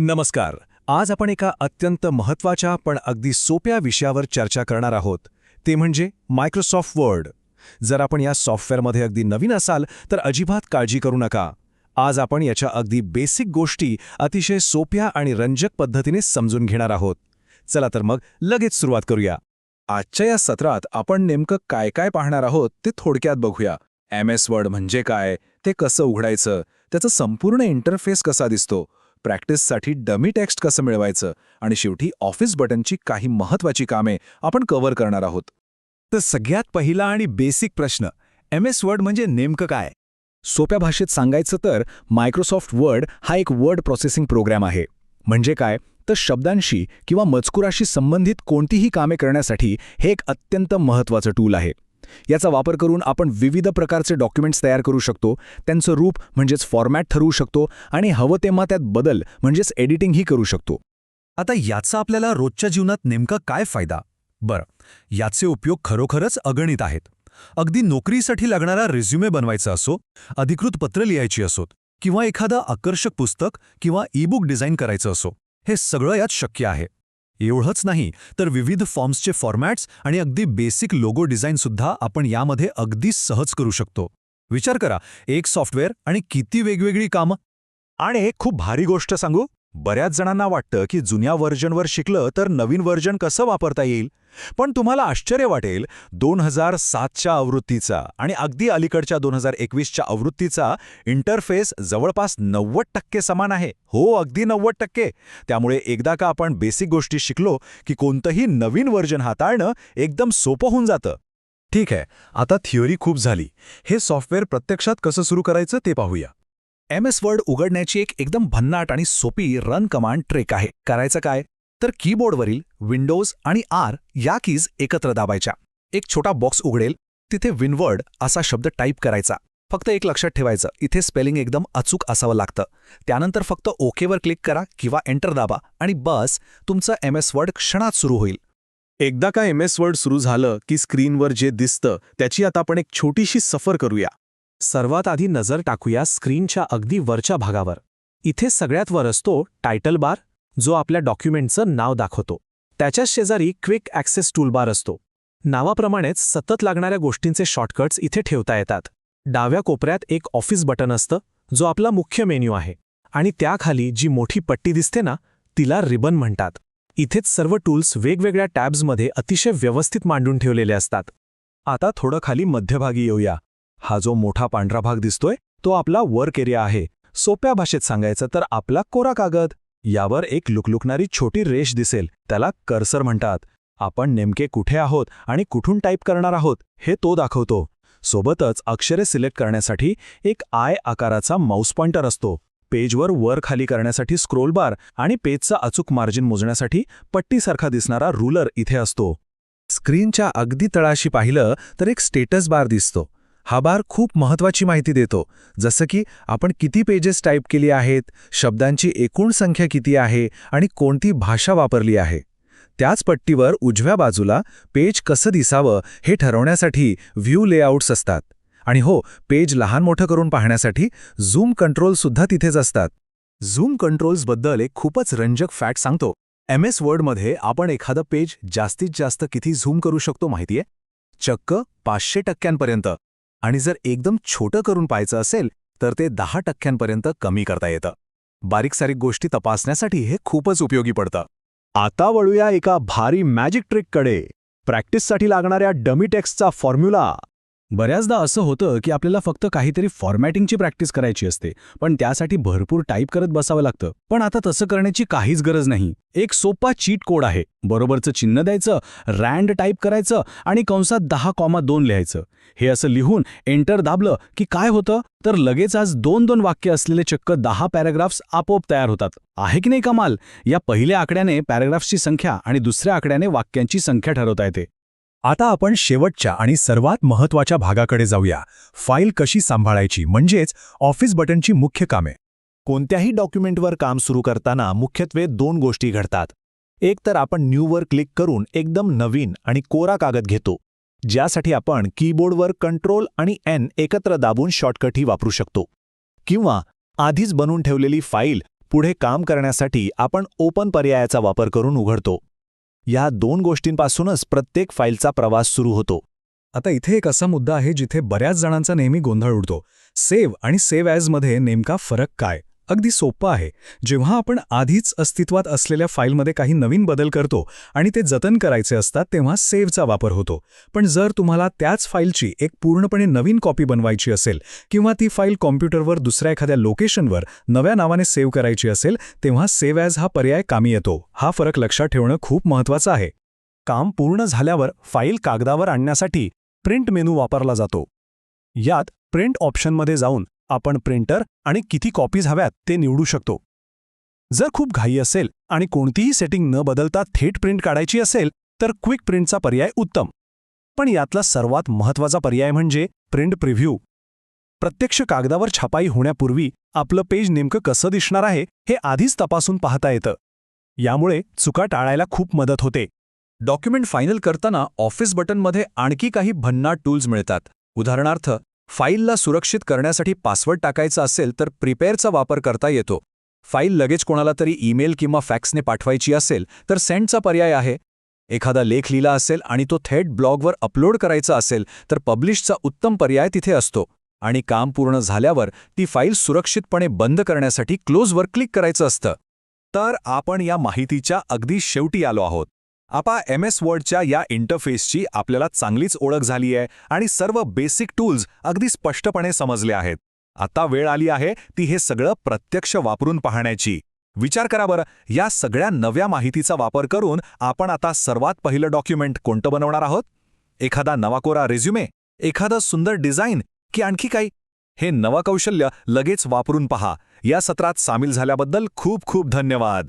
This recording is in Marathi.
नमस्कार. आज आपण एका अत्यंत महत्त्वाच्या पण अगदी सोप्या विषयावर चर्चा करणार आहोत. ते म्हणजे मायक्रोसॉफ्ट वर्ड. जर आपण या सॉफ्टवेअरमध्ये अगदी नवीन असाल तर अजिबात काळजी करू नका. आज आपण याच्या अगदी बेसिक गोष्टी अतिशय सोप्या आणि रंजक पद्धतीने समजून घेणार आहोत. चला तर मग लगेच सुरुवात करूया. आजच्या या सत्रात आपण नेमकं काय काय पाहणार आहोत ते थोडक्यात बघूया. MS वर्ड म्हणजे काय, ते कसं उघडायचं, त्याचा संपूर्ण इंटरफेस कसा दिसतो, प्रॅक्टिससाठी डमी टेक्स्ट कसं मिळवायचं आणि शेवटी ऑफिस बटनची काही महत्त्वाची कामे आपण कव्हर करणार आहोत. तर सगळ्यात पहिला आणि बेसिक प्रश्न, MS वर्ड म्हणजे नेमकं काय? सोप्या भाषेत सांगायचं तर मायक्रोसॉफ्ट वर्ड हा एक वर्ड प्रोसेसिंग प्रोग्राम आहे. म्हणजे काय, तर शब्दांशी किंवा मजकुराशी संबंधित कोणतीही कामे करण्यासाठी हे एक अत्यंत महत्त्वाचं टूल आहे. याचा वापर करून आपण विविध प्रकारचे डॉक्युमेंट्स तयार करू शकतो, त्यांचं रूप म्हणजेच फॉर्मॅट ठरवू शकतो आणि हवं तेव्हा त्यात बदल म्हणजेच एडिटिंगही करू शकतो. आता याचा आपल्याला रोजच्या जीवनात नेमका काय फायदा? बरं, याचे उपयोग खरोखरच अगणित आहेत. अगदी नोकरीसाठी लागणारा रिझ्युमे बनवायचा असो, अधिकृत पत्र लिहायची असोत किंवा एखादं आकर्षक पुस्तक किंवा ई-बुक डिझाईन करायचं असो, हे सगळं यात शक्य आहे. एवढंच नाही तर विविध फॉर्म्सचे फॉर्मॅट्स आणि अगदी बेसिक लोगो डिझाईनसुद्धा आपण यामध्ये अगदी सहज करू शकतो. विचार करा, एक सॉफ्टवेअर आणि किती वेगवेगळी कामं. आणि एक खूप भारी गोष्ट सांगू, बऱ्याच जणांना वाटतं की जुन्या व्हर्जनवर शिकलं तर नवीन व्हर्जन कसं वापरता येईल. पण तुम्हाला आश्चर्य वाटेल, 2007च्या आवृत्तीचा आणि अगदी अलीकडच्या 2021च्या आवृत्तीचा इंटरफेस जवळपास 90% समान आहे. हो, अगदी 90%. त्यामुळे एकदा का आपण बेसिक गोष्टी शिकलो की कोणतंही नवीन व्हर्जन हाताळणं एकदम सोपं होऊन जातं. ठीक आहे, आता थिअरी खूप झाली. हे सॉफ्टवेअर प्रत्यक्षात कसं सुरू करायचं ते पाहूया. MS वर्ड उघडण्याची एक एकदम भन्नाट आणि सोपी रन कमांड ट्रिक आहे. करायचं काय, तर कीबोर्डवरील विंडोज आणि R या कीज एकत्र दाबायच्या. एक छोटा बॉक्स उघडेल, तिथे विनवर्ड असा शब्द टाईप करायचा. फक्त एक लक्षात ठेवायचं, इथे स्पेलिंग एकदम अचूक असावं लागतं. त्यानंतर फक्त ओकेवर क्लिक करा किंवा एंटर दाबा आणि बस, तुमचं MS वर्ड क्षणात सुरू होईल. एकदा का MS वर्ड सुरू झालं की स्क्रीनवर जे दिसतं त्याची आता आपण एक छोटीशी सफर करूया. सर्वात आधी नजर टाकूया स्क्रीनच्या अगदी वरच्या भागावर. इथे सगळ्यात वर असतो टायटल बार, जो आपल्या डॉक्युमेंटचं नाव दाखवतो. त्याच्याच शेजारी क्विक ॲक्सेस टूलबार असतो. नावाप्रमाणेच सतत लागणाऱ्या गोष्टींचे शॉर्टकट्स इथे ठेवता येतात. डाव्या कोपऱ्यात एक ऑफिस बटन असतं, जो आपला मुख्य मेन्यू आहे. आणि त्याखाली जी मोठी पट्टी दिसते ना, तिला रिबन म्हणतात. इथेच सर्व टूल्स वेगवेगळ्या टॅब्समध्ये अतिशय व्यवस्थित मांडून ठेवलेले असतात. आता थोडं खाली मध्यभागी येऊया. हा जो मोठा पांढरा भाग दिसतोय तो आपला वर्क एरिया आहे. सोप्या भाषेत सांगायचं तर आपला कोरा कागद. यावर एक लुकलुकणारी छोटी रेष दिसेल, त्याला कर्सर म्हणतात. आपण नेमके कुठे आहोत आणि कुठून टाईप करणार आहोत हे तो दाखवतो. सोबतच अक्षरे सिलेक्ट करण्यासाठी एक आय आकाराचा माऊस पॉइंटर असतो. पेजवर वर खाली करण्यासाठी स्क्रोल बार आणि पेजचा अचूक मार्जिन मोजण्यासाठी पट्टीसारखा दिसणारा रूलर इथे असतो. स्क्रीनच्या अगदी तळाशी पाहिलं तर एक स्टेटस बार दिसतो. हा बार खूप महत्त्वाची माहिती देतो, जसं की आपण किती पेजेस टाईप केली आहेत, शब्दांची एकूण संख्या किती आहे आणि कोणती भाषा वापरली आहे. त्याच पट्टीवर उजव्या बाजूला पेज कसं दिसावं हे ठरवण्यासाठी व्ह्यू लेआउट्स असतात. आणि हो, पेज लहान मोठं करून पाहण्यासाठी झूम कंट्रोलसुद्धा तिथेच असतात. झूम कंट्रोल्सबद्दल एक खूपच रंजक फॅक्ट सांगतो. MS वर्डमध्ये आपण एखादं पेज जास्तीत जास्त किती झूम करू शकतो माहितीये? चक्क 500%. आणि जर एकदम छोटं करून पाहायचं असेल तर ते 10% कमी करता येतं. बारीक सारीक गोष्टी तपासण्यासाठी हे खूपच उपयोगी पडतं. आता वळूया एका भारी मॅजिक ट्रिककडे, प्रॅक्टिससाठी लागणाऱ्या डमी टेक्स्टचा फॉर्म्युला. बऱ्याचदा असं होतं की आपल्याला फक्त काहीतरी फॉर्मॅटिंगची प्रॅक्टिस करायची असते, पण त्यासाठी भरपूर टाईप करत बसावं लागतं. पण आता तसं करण्याची काहीच गरज नाही. एक सोपा चीट कोड आहे. बरोबरचं चिन्ह द्यायचं, रँड टाईप करायचं आणि कंसात 10,2 लिहायचं. हे असं लिहून एंटर दाबलं की काय होतं, तर लगेच आज 2-2 वाक्य असलेले चक्क 10 पॅराग्राफ्स आपोआप तयार होतात. आहे की नाही कमाल? या पहिल्या आकड्याने पॅराग्राफ्सची संख्या आणि दुसऱ्या आकड्याने वाक्यांची संख्या ठरवता येते. आता आपण शेवटच्या आणि सर्वात महत्त्वाच्या भागाकडे जाऊया. फाईल कशी सांभाळायची, म्हणजेच ऑफिस बटनची मुख्य कामे. कोणत्याही डॉक्युमेंटवर काम सुरू करताना मुख्यत्वे 2 गोष्टी घडतात. एक तर आपण न्यूवर क्लिक करून एकदम नवीन आणि कोरा कागद घेतो, ज्यासाठी आपण कीबोर्डवर कंट्रोल आणि N एकत्र दाबून शॉर्टकटही वापरू शकतो. किंवा आधीच बनवून ठेवलेली फाईल पुढे काम करण्यासाठी आपण ओपन पर्यायाचा वापर करून उघडतो. या 2 गोष्टींपासूनच प्रत्येक फाईलचा प्रवास सुरू होतो. आता इथे एक असा मुद्दा आहे जिथे बऱ्याच जणांचा नेहमी गोंधळ उडतो. सेव्ह आणि सेव्ह ॲजमध्ये नेमका फरक काय? अगदी सोपं आहे. जेव्हा आपण आधीच अस्तित्वात असलेल्या फाईलमध्ये काही नवीन बदल करतो आणि ते जतन करायचे असतात तेव्हा सेव्हचा वापर होतो. पण जर तुम्हाला त्याच फाईलची एक पूर्णपणे नवीन कॉपी बनवायची असेल किंवा ती फाईल कॉम्प्युटरवर दुसऱ्या एखाद्या लोकेशनवर नव्या नावाने सेव्ह करायची असेल तेव्हा सेव्ह ॲज हा पर्याय कामी येतो. हा फरक लक्षात ठेवणं खूप महत्त्वाचं आहे. काम पूर्ण झाल्यावर फाईल कागदावर आणण्यासाठी प्रिंट मेनू वापरला जातो. यात प्रिंट ऑप्शनमध्ये जाऊन आपण प्रिंटर आणि किती कॉपीज हव्यात ते निवडू शकतो. जर खूप घाई असेल आणि कोणतीही सेटिंग न बदलता थेट प्रिंट काढायची असेल तर क्विक प्रिंटचा पर्याय उत्तम. पण यातला सर्वात महत्त्वाचा पर्याय म्हणजे प्रिंट प्रिव्ह्यू. प्रत्यक्ष कागदावर छापाई होण्यापूर्वी आपलं पेज नेमकं कसं दिसणार आहे हे आधीच तपासून पाहता येतं. यामुळे चुका टाळायला खूप मदत होते. डॉक्युमेंट फायनल करताना ऑफिस बटनमध्ये आणखी काही भन्नाट टूल्स मिळतात. उदाहरणार्थ, फाईलला सुरक्षित करण्यासाठी पासवर्ड टाकायचा असेल तर प्रिपेअरचा वापर करता येतो. फाईल लगेच कोणाला तरी ईमेल किंवा फॅक्सने पाठवायची असेल तर सेंडचा पर्याय आहे. एखादा लेख लिहिला असेल आणि तो थेट ब्लॉगवर अपलोड करायचा असेल तर पब्लिशचा उत्तम पर्याय तिथे असतो. आणि काम पूर्ण झाल्यावर ती फाईल सुरक्षितपणे बंद करण्यासाठी क्लोजवर क्लिक करायचं असतं. तर आपण या माहितीच्या अगदी शेवटी आलो आहोत. आता MS वर्डच्या या इंटरफेसची आपल्याला चांगलीच ओळख झाली आहे आणि सर्व बेसिक टूल्स अगदी स्पष्टपणे समजले आहेत. आता वेळ आली आहे ती हे सगळं प्रत्यक्ष वापरून पाहण्याची. विचार करा बरं, या सगळ्या नव्या माहितीचा वापर करून आपण आता सर्वात पहिलं डॉक्युमेंट कोणतं बनवणार आहोत? एखादा नवाकोरा रिझ्युमे, एखादं सुंदर डिझाईन की आणखी काही? हे नवं कौशल्य लगेच वापरून पहा. या सत्रात सामील झाल्याबद्दल खूप खूप धन्यवाद.